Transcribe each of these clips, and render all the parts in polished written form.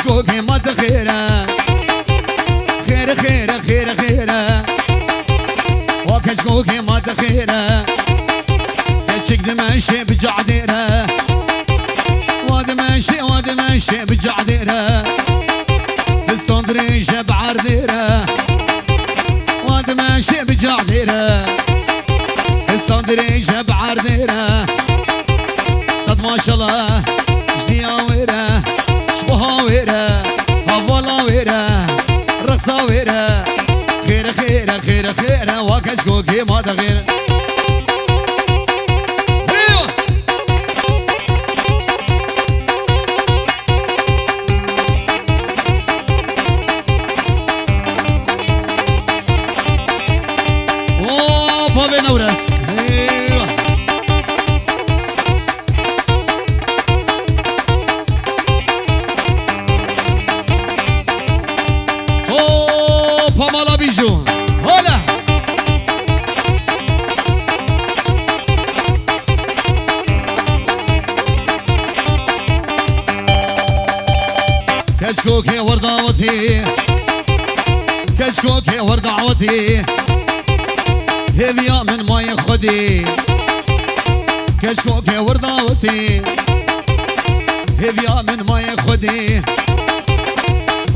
كشكوكي ما تخيره خير خير خير خيره وكشكوكي ما تخيره كشك دمشي بجعديره ودمشي بجعديره في اسكندرية بعرديره ودمشي بجعديره في اسكندرية بعرديره صد ما شاء الله جدي ويره شبها ويره هوالا ويره رقصة ويره خير خير خير خير وكشكوكي ما تغير بابي نورس ايوه فمالا بيجو هلا كشكوكي وردعوتي كشكوكي وردعوتي هذيا من ما يخدي كشكوكي وردعوتي هذيا من ما يخدي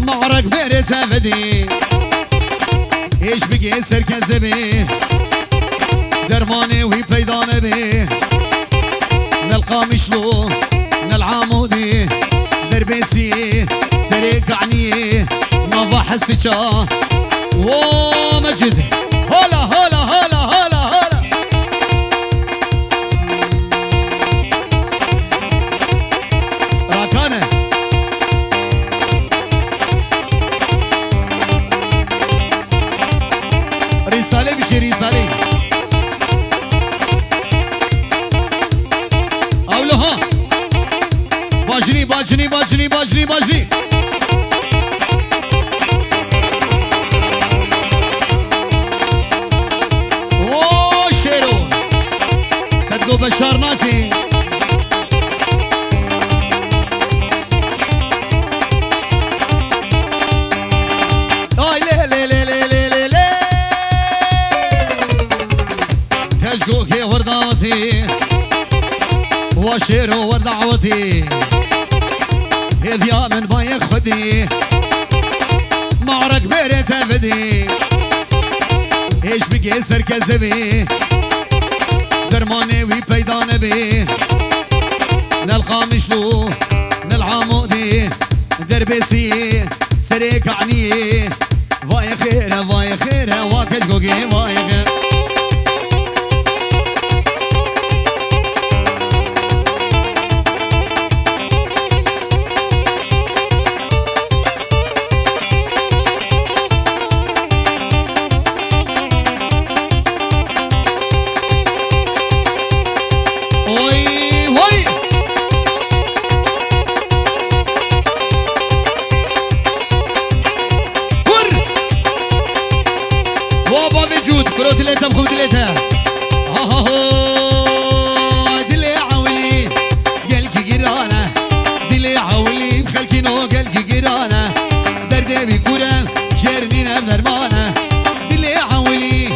معرك بيرت فدي ايش بقي سركز بي درماني وهي بيدان بي نلقى مشلو نالعامودي دربيسي سريك عني ما بحسكا ومجد هلا هلا هلا هلا هلا راكانه رسالة بشي رسالة أولها باجني باجني باجني باجني باجني اوه شيرو كتقو بشار ناسي كشكوكي وردعوتي وشيرو وردعوتي هذيا من ما يخدي معرك بيرت فدي ايش بقي سركز بي درماني وي بيدان بي نلقى مشلو نالعامودي دربيسي سريك عني واي خيره واي خيره وكشكوكي واي خيره كرو دليتها بخو دليتها ها ها ها دلي عولي قلقي قرانة دلي عولي بخلكي نو قلقي قرانة دردي بكورة جرنينا بنرمانة دلي عولي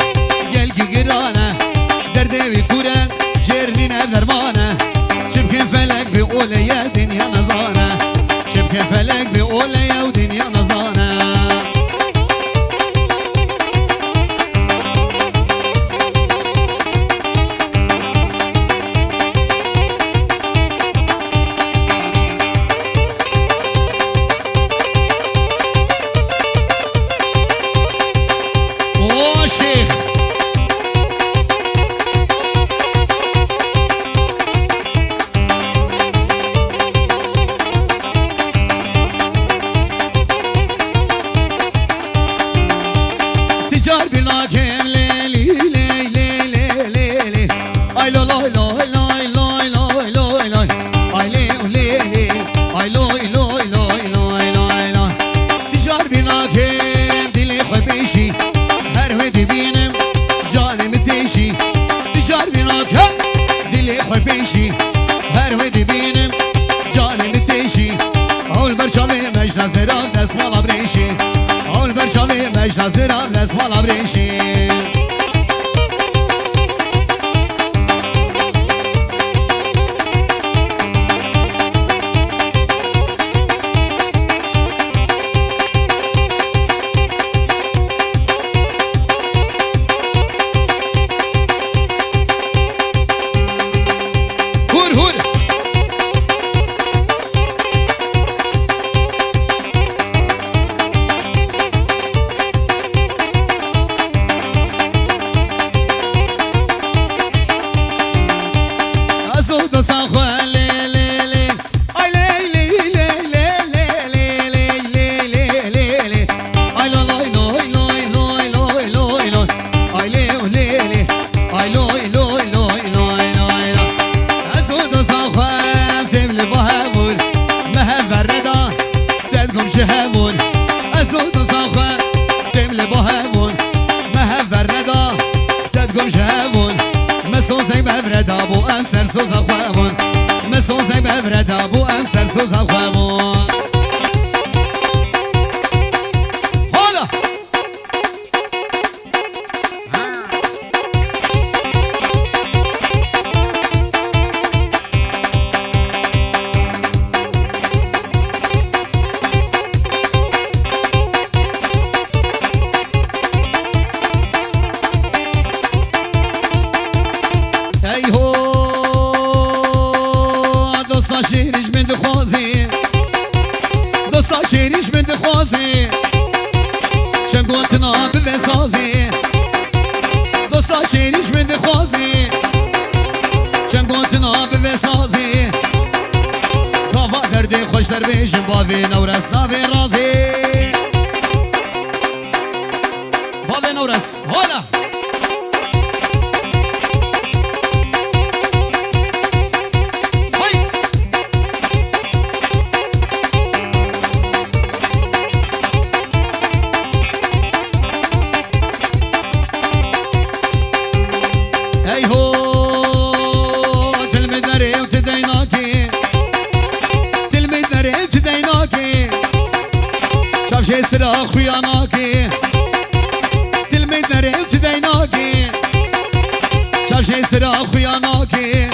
قلقي قرانة دردي بكورة جرنينا بنرمانة شبك فلك بيقول يا دنيا نظانة شبك فلك بيقول يا ودنيا نظانة مجد زراب دست مالا بريشي اول برشاوي مجد زراب دست مالا بريشي شهامون أزود صاخة تملي بهامون مهفر ردا تدقم شهامون مسو زي بفرد أبو أمسر سوزا خوامون مسو زي بفرد أبو أمسر سوزا خوامون هلا شيريش من دخوازي دوستا شيريش من دخوازي شنقوتنا بفسازي دوستا شيريش من دخوازي شنقوتنا بفسازي كافا دردي خوش دربيش بافي نورس نافي رازي بافي نورس هلا شي سرا خياناكي تلميذ نريم تديناكي شاف شي سرا خياناكي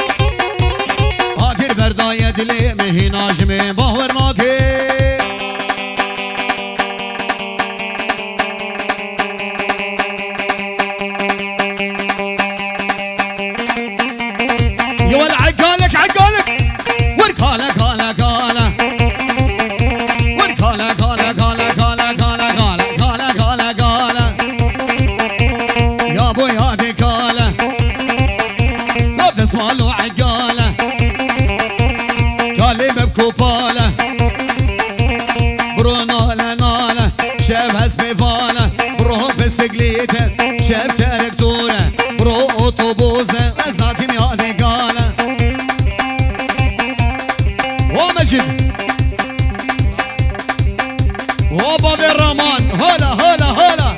آخر برداية دلي مهينا جمي باورناكي يا عقالك عقالك وركالك هالك هالك وركالك هالك هالك اسمالو عقاله كلمه بكوباله برو ناله ناله شاف هسبيفاله برو بسكليته شاف تركتوره برو اوتوبوسه زاكم يا ذقاله ومجد وبابي الرمان هلا هلا هلا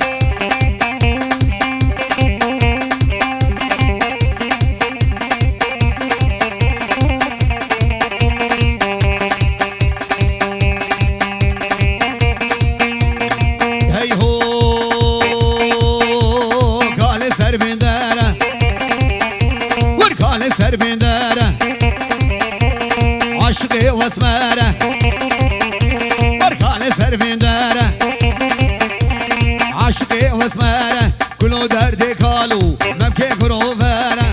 سر بنداره عشقي واسماره بركالي سر بنداره عشقي واسماره كلو دردي كالو ممكن كروفاره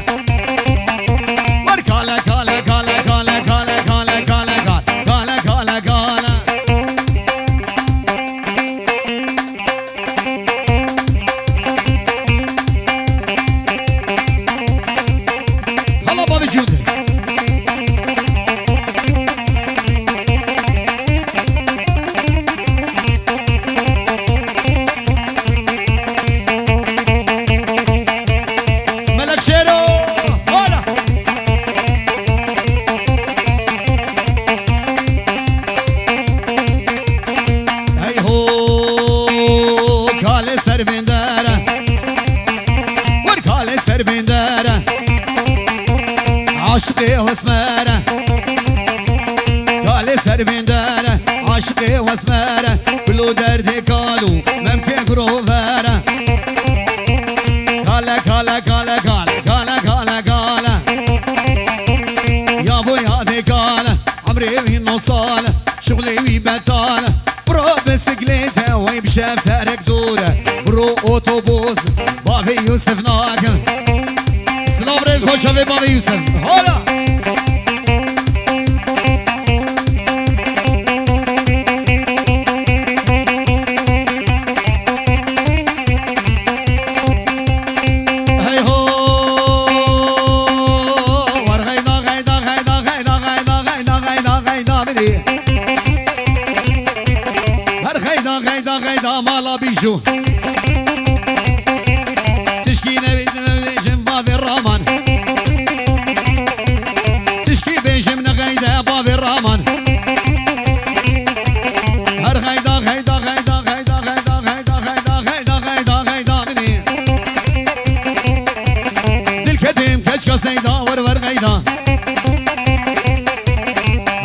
بركالي كالي كالي كالي كالي كالي كالي كالي كالي كالي هلا بابي جودة اسمره كلو درد كالو ممكن كروفره كالا كالا كالا كالا كالا كالا كالا يا ابو يا دي كالا عمري من نصاله شغلي ويبتاله برو بسكليته ويمشى بتارك دوره برو اوتوبوس بابي يوسف ناقم سلام ريز بوشافي بابي يوسف هولا مالا بيجو تشكي نبي بيجم باب الرحمن تشكي بيجم نغيدا باب الرحمن هر غيدا غيدا غيدا غيدا غيدا غيدا غيدا غيدا غيدا غيدا مني للكتم كشكا سيدا ورور غيدا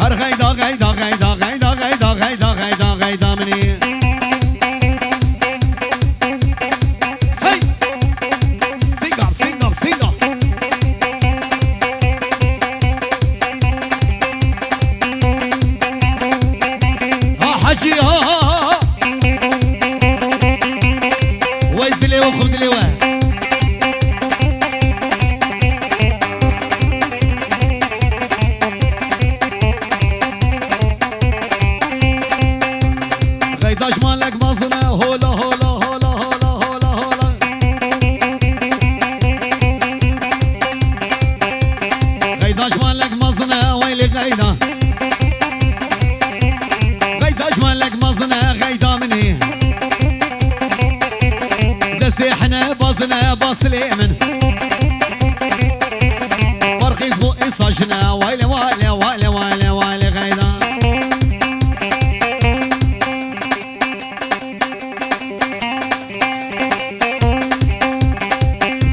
هر غيدا غيدا غيدا غيدا غيدا غيدا غيدا غيدا مني غيداش مالك مظنة هولا هولا هولا هولا هولا هولا غيداش مالك مظنة ويلي غيدا غيداش مالك مظنة غيدا مني دسيحنا بظنة بصلي من فرقي اسمه إصاجنا ويلي ويلي ويلي ويلي ويلي غيدا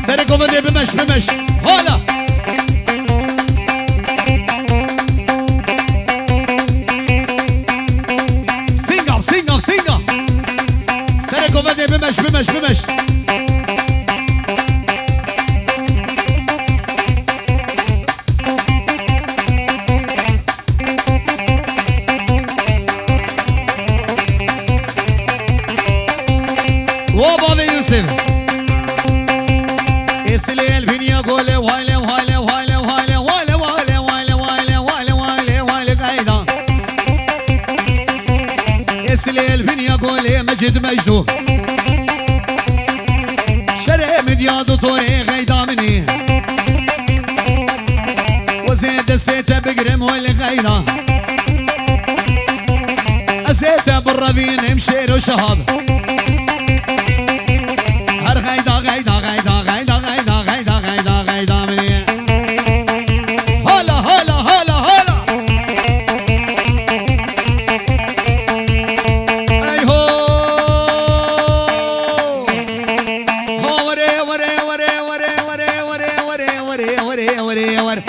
سرقوا بمش بمش هلا سينغا سينغا سينغا سرقوا بمش بمش بمش وبابي يوسف اسلي الفينيا قولي وايلي وايلي وايلي وايلي وايلي وايلي وايلي وايلي وايلي وايلي وايلي غيدا اسلي الفينيا قولي مجد مجدو شرع مديادو طوري غيدا مني وزيد السيته بقرم واللي غيدا السيته بالربين مشير وشهاب هر غيدا غيدا غيدا غيدا غيدا غيدا غيدا غيدا مني هلا هلا هلا هلا اي هو وري وري وري وري وري وري وري وري وري وري وري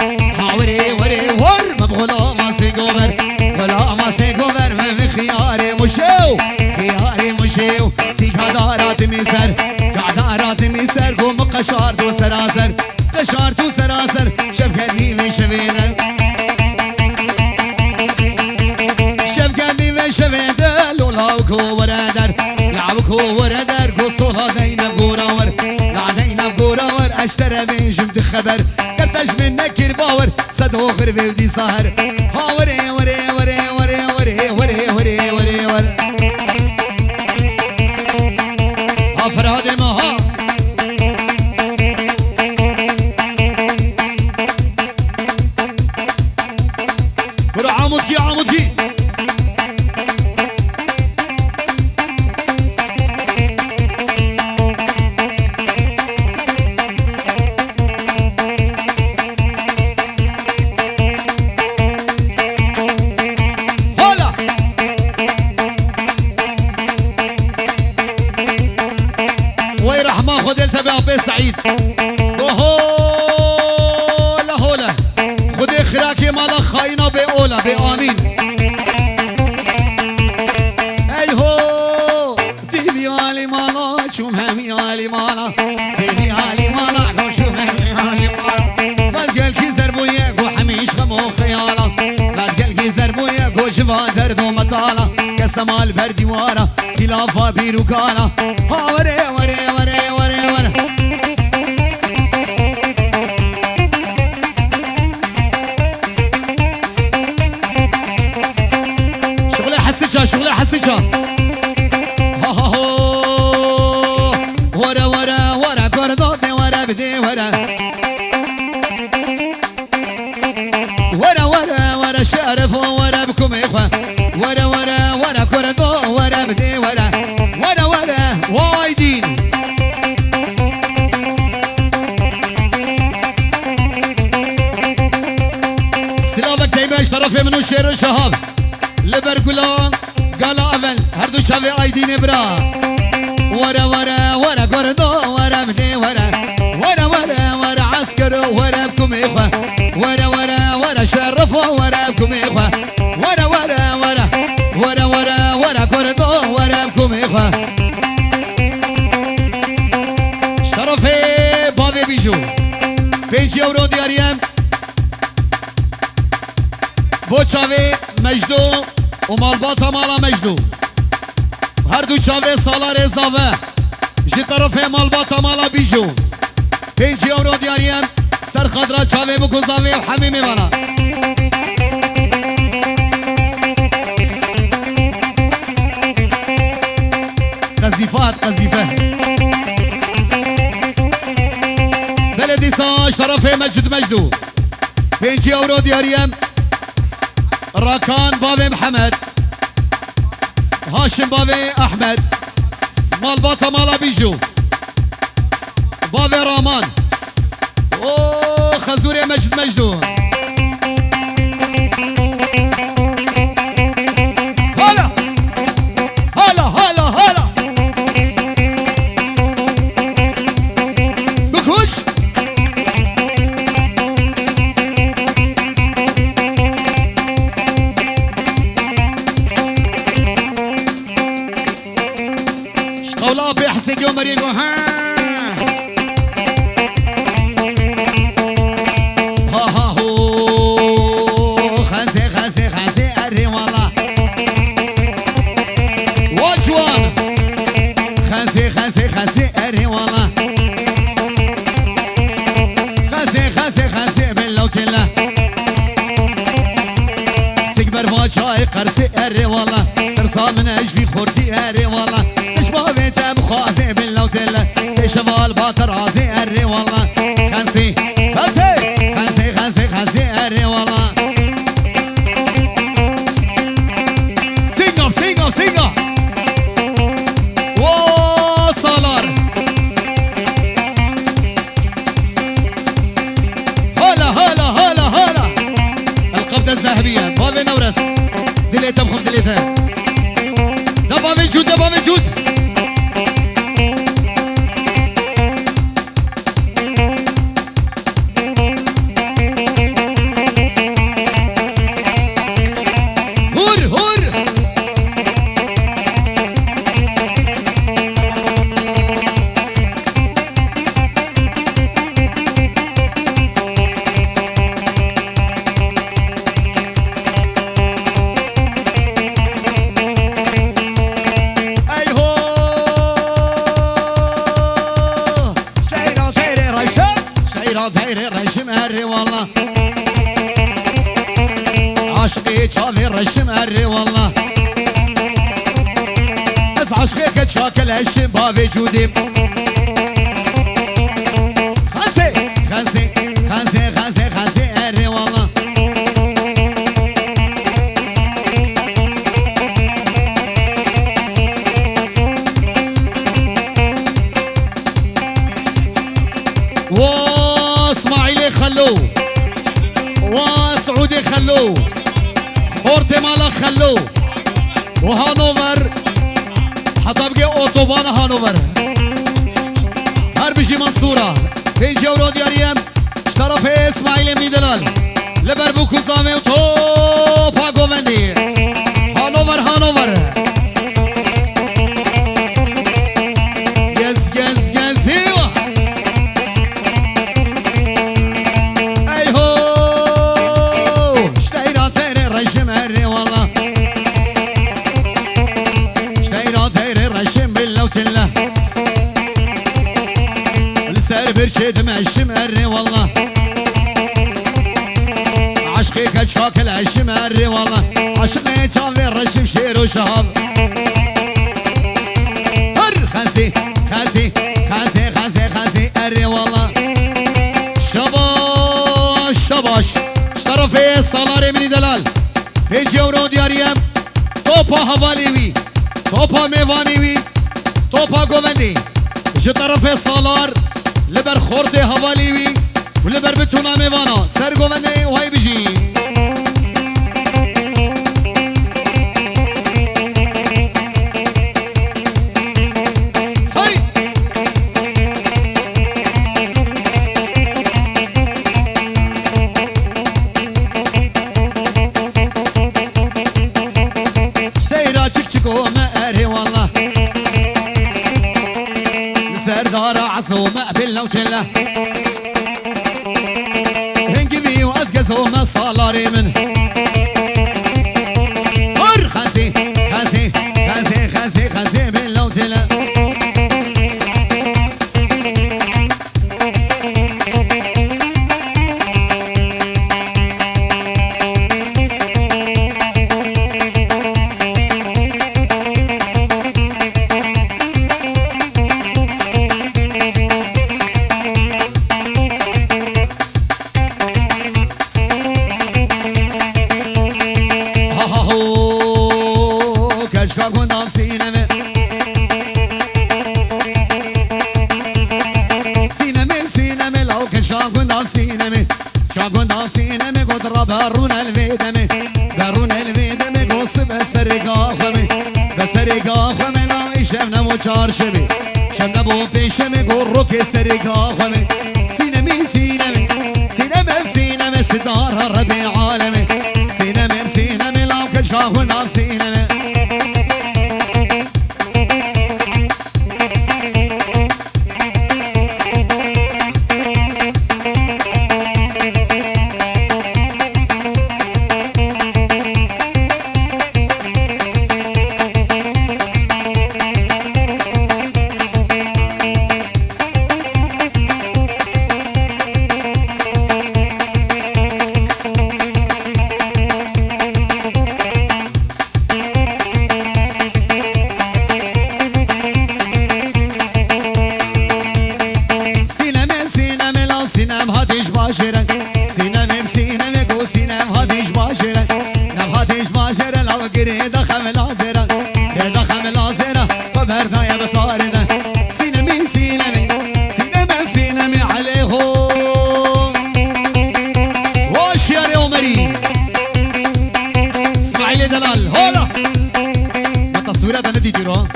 وري وري ور مبغلا ما سيغوبر ولا ما سيغوبر من خياري مشيو خياري مشيو سيكادارات ميسر قعدارات ميسر قوم قشار تو سراسر قشار تو سراسر شفقني من شفينا شفقني من شفينا لولاوكو وردر لعبكو وردر قصولا زينب قوراور لا زينب قوراور اشترى من جمد خبر قرتش من نكر باور صدو خربي ودي سهر ها وري وري وري وري وري وري وري وري وري فرهاد مها برو عمودكي عمودكي سعيد وهولا هولا خذي خراكي مالا خاينة بأولا بآمين و درد و مطالا کسمال بر دیوارا خلافا بیروکالا ها وره وره وره وره وره شغل حسيتها شغل حسيتها ها ها ها ورا ورا ورا كردوبي ورا بدي ورا ورا ورا ورا شرف ورا بكم إخوة ورا ورا ورا كردو ورا بدي ورا ورا ورا وايدين سلامك تيباش طرفي منو شير الشهاب لبركولان قال أفن هردو شافي ايدين برا ورا ورا ورا كردو ورا بدي ورا ورا ورا ورا عسكر ورا بكم إخوة ورا ورا ورا شرفوا ورا بكم إخوة ورا ورا ورا ورا ورا ورا كردو ورا بكم إخوة شرفي بابي بيجو 5 يورو دياريم بو چاوي مجدو ومالباطا مالا مجدو هر دو چاوي سالار ازاوه جي طرف مالباطا مالا بيجو 5 يورو دياريم سر خضرا چاوي بكوزاوي وحميمي مانا قذيفات قذيفة بلدي ساش طرف مجد مجدو 5 يورو دياريم راكان بابي محمد هاشم بابي احمد مالباطا مالا بيجو بابي رامان اوه خزوري مجد مجدو هلا هلا هلا هلا بخش شقولا بيحسن يوم مريقو ها خسي اري والله خسي باللوت الله سكبر فاجاي قرسي اري والله ترصى من اجبي خورتي اري والله اشبه بيتم خازي باللوت الله سي شمال باطر عازي اري والله خسي اري والله سينغ الذهبية بابي نورس دليتها بخم دليتها ده بابي جود ده بابي جود هور دايري رجم اري والله عشقي تشافي رجم اري والله از عشقي كتشاك الهشم بابي جودي خانسي اري والله واسماعيلي خلو وسعودي خلو خورتي مالا خلو وهانوفر حتى بقي اوتوبان هانوفر هر بشي منصورة 5 يورو دياريم اشترف اسماعيلي ميدلال لبربوكو زامي وطوبا قومندي هانوفر جز ايوه ايهو اشتايرا تيري رجم هري والله رشم باللوت الله لسر برشد معشم أري والله عشقي كجكاك العشم أري والله عشقي تشافي رشم شير وشهاب خاسي خاسي خاسي خاسي خاسي أري والله شباش شباش اشترفي الصلاري من دلال في جورو دياريم توبا هواليوي توبا ميوانيوي توبا قومندي جو طرفي الصلار لبر خورتي هواليوي ولبر بتونا ميوانا سر قومندي وهاي بيجي سردار عصومة باللوشلة هنجبي وأزقزومة صالاري من خاسي خاسي خاسي خاسي خاسي باللوشلة بارون الفيدمي بارون الفيدمي قص بسرقا خمي بسرقا خمي لا شمنا وشار شمي شمنا بو في شمي قروك سرقا خمي سينمي سينمي سينمي سينمي ستار ربيع عالمي سينمي سينمي لا كشكا ونار سينمي سینم هاتیش باشرن سینم سینم گو سینم هاتیش باشرن نم هاتیش باشرن لاو گری دخم لازرن دخم لازرن و بردای بطاردن سینم سینم سینم سینم علیه واش يا عمري اسماعيل دلال هولا التصويرات اللي تجروا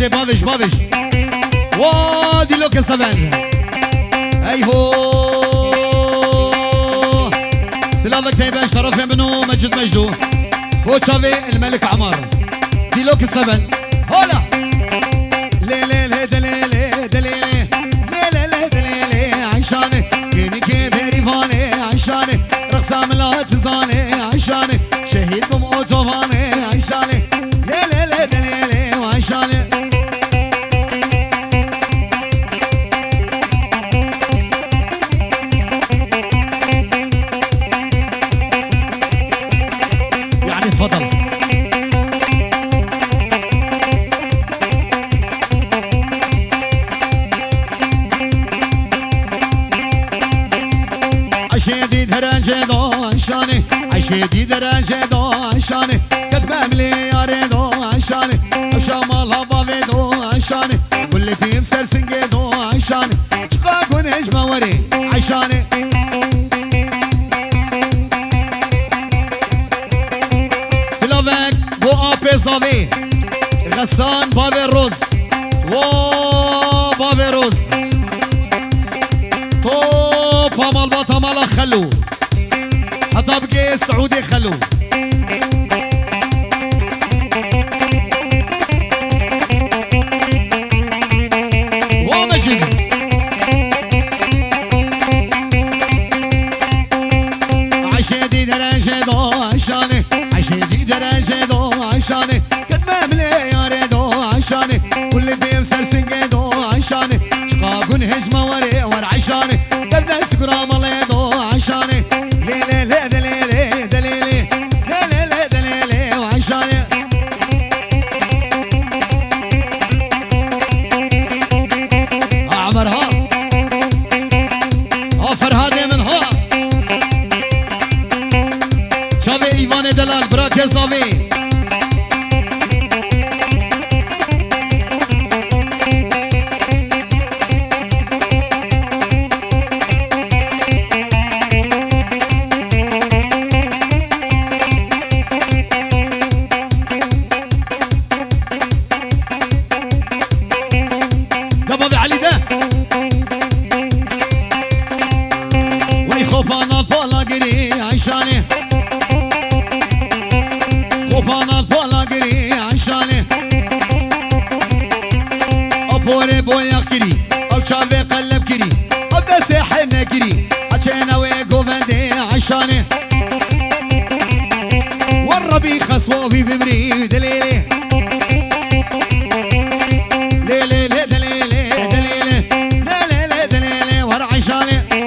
بابش بابش وادي لوك السبان ايهو سلامك تيباش طرف منو مجد مجدو هو تشافي الملك عمار دي لوك السبان هولا لي لي لي دليلي دليلي لي لي دليلي عشاني كيني كيبيري فاني عشاني رقصة ملا تزاني عشاني شهيد بم اوتوباني عشاني لي لي لي دليلي وعشاني تفضل عشيدي درجة دو عشاني عشيدي درجة دو عشاني كتب مليار دو عشاني وشمال هبابي دو عشاني واللي في مسرسنجي دو عشاني شقاق ونجمة وري عشاني بو آب زاوی غسان باب روز و باب روز تو حتى مالا خلو حتى بقي سعودي خلو ومجد عشدي درجة دو عشاني عشدي درجة دو عشاني كتمام لي يا ريدو عشاني كل ديم سرسنجي دو عشاني شقاقون هجمة وري ور عشاني بدنا سكرام الله دو عشاني لي لي لي دليلي دليلي لي لي لي دليلي وعشاني أعمرها فرهادي منها شابي إيوان دلال براك زاوي عشاني خوفانا الفالا قري عشاني أبوري بويا كري أو شافي قلب كري أو بسيحنا كري عشانا ويقوفندي عشاني والربي خصوه في بمري دليلي ليلي دليلي دليلي ليلي دليلي ور عشاني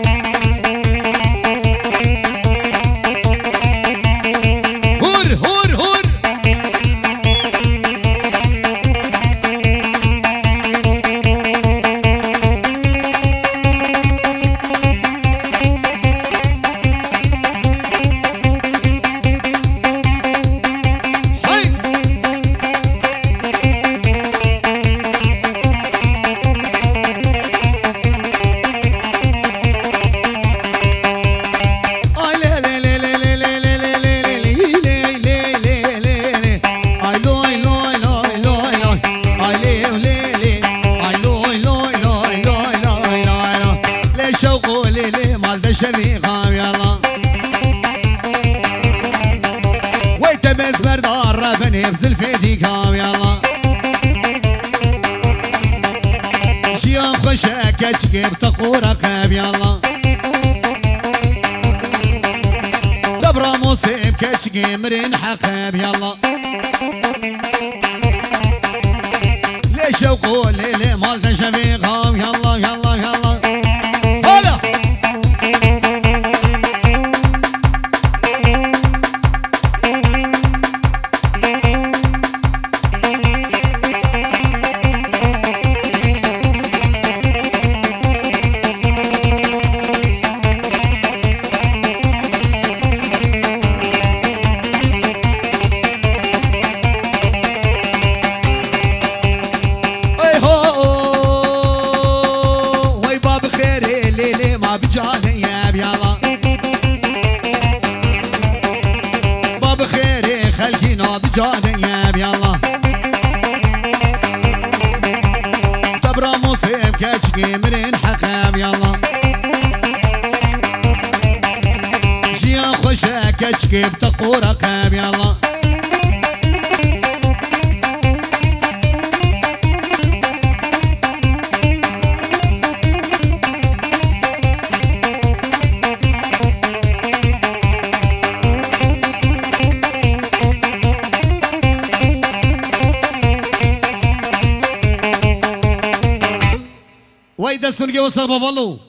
شبي خام يلا ويتمس بردار رفني بزل فيدي كام يلا شيام خشاك تجيب تقور قاب يلا دبرا مصيب كتشقي مرين حقاب يلا ليش وقول لي مال شبي خام يلا يلا يلا هلا باب خيري خلقينا بجاني يلا تبرا مصيب كتشقي مرين حقاب يلا جيا خشا كتشقي بتقور قاب يلا ويدا سنجي وصل بابالو